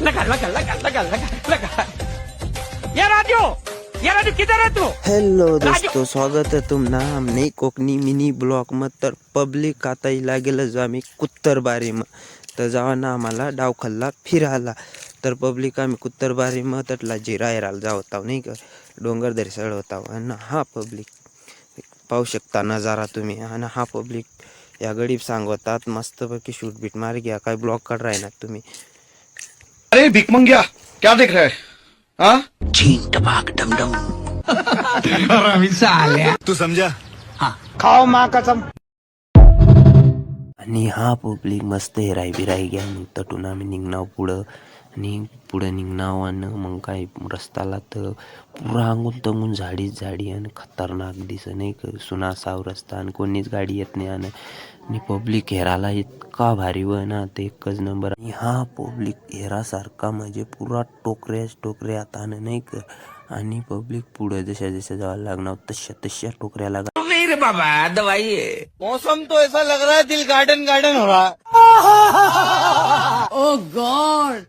लगा ये राजू किधर है तू? हेलो दोस्तों, स्वागत है तुमना हमने कोकणी मिनी ब्लॉक में. तर पब्लिक आता लागेलच आम्ही कुत्तरबारी में तर जावा ना आम्हाला डावखल्ला फिरायला. तर पब्लिक आम्ही कुत्तरबारी में तटला जिरायराला जावता नाही का, डोंगर दरी होता. आणि हा पब्लिक पाहू शकता नजारा तुम्ही. आणि हा पब्लिक या गडीब सांगतात मस्तपैकी शूट बीट मार गया. काय ब्लॉक काढ राय ना तुम्ही. अरे भिकमंग्या, क्या देख रहा है? हाँ? तू समझा? खाओ माँ कसम. आणि हा पब्लिक मस्त हेराय बिराय घ्या. मग तटून आम्ही निघणाव पुढं. आणि पुढं निघणाव आणि मग काय रस्त्याला तर पुरा अंगून तंगून झाडीच झाडी आणि खतरनाक दिस नाही का, सुनासाव रस्ता आणि कोणीच गाडी येत नाही. आणि पब्लिक हेराला इतका भारी व ना ते एकच नंबर. आणि हा पब्लिक हेरासारखा म्हणजे पुरा टोकऱ्या आता नाही का. आणि पब्लिक पुढं जशा जशा जायला लागणार तशा टोकऱ्या लागा. नहीं रे बाबा, दवाई है. मौसम तो ऐसा लग रहा है दिल गार्डन गार्डन हो रहा है. ओ गॉड,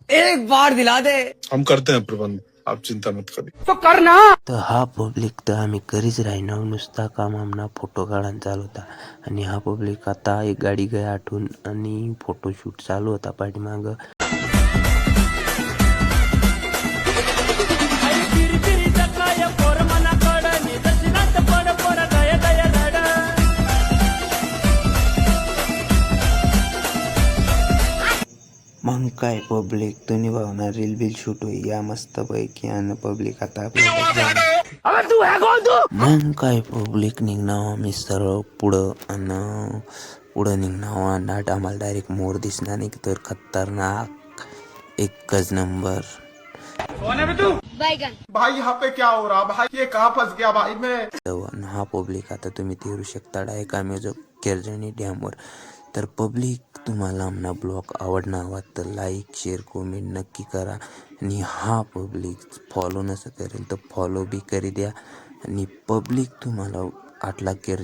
एक बार दिला दे. हम करते हैं प्रबंध, आप चिंता मत करिए. तो करना. तर हा पब्लिक तर आम्ही करीच राहिना, नुसता काम आमना फोटो काढायला चालू होता. आणि हा पब्लिक आता एक गाडी गया आठवून आणि फोटोशूट चालू होता पाठीमाग. मग काय पब्लिक तुम्ही भावना रील बिल शूट होई या मस्त पैकी. आणि पब्लिक आता आपल्याला तू है कौन तू? मग काय पब्लिक निघणाव आम्ही सरळ पुढं. आणि पुढं निघणाव आणि आम्हाला डायरेक्ट मोर दिसणार नाही तर खतरनाक एकच नंबर. भाई यहाँ पे क्या हो रहा भाई, ये कहाँ फंस गया भाई मैं. आणि हा पब्लिक आता तुम्ही तेरू शकता डायरेक्ट आम्ही जो केरजणी डॅमवर. तर पब्लिक तुम्हाला आमना ब्लॉग आवडणार हवा तर लाईक शेअर कमेंट नक्की करा. आणि हा पब्लिक फॉलो नसं करेल तर फॉलो बी करी द्या. आणि पब्लिक तुम्हाला 8 लाख केर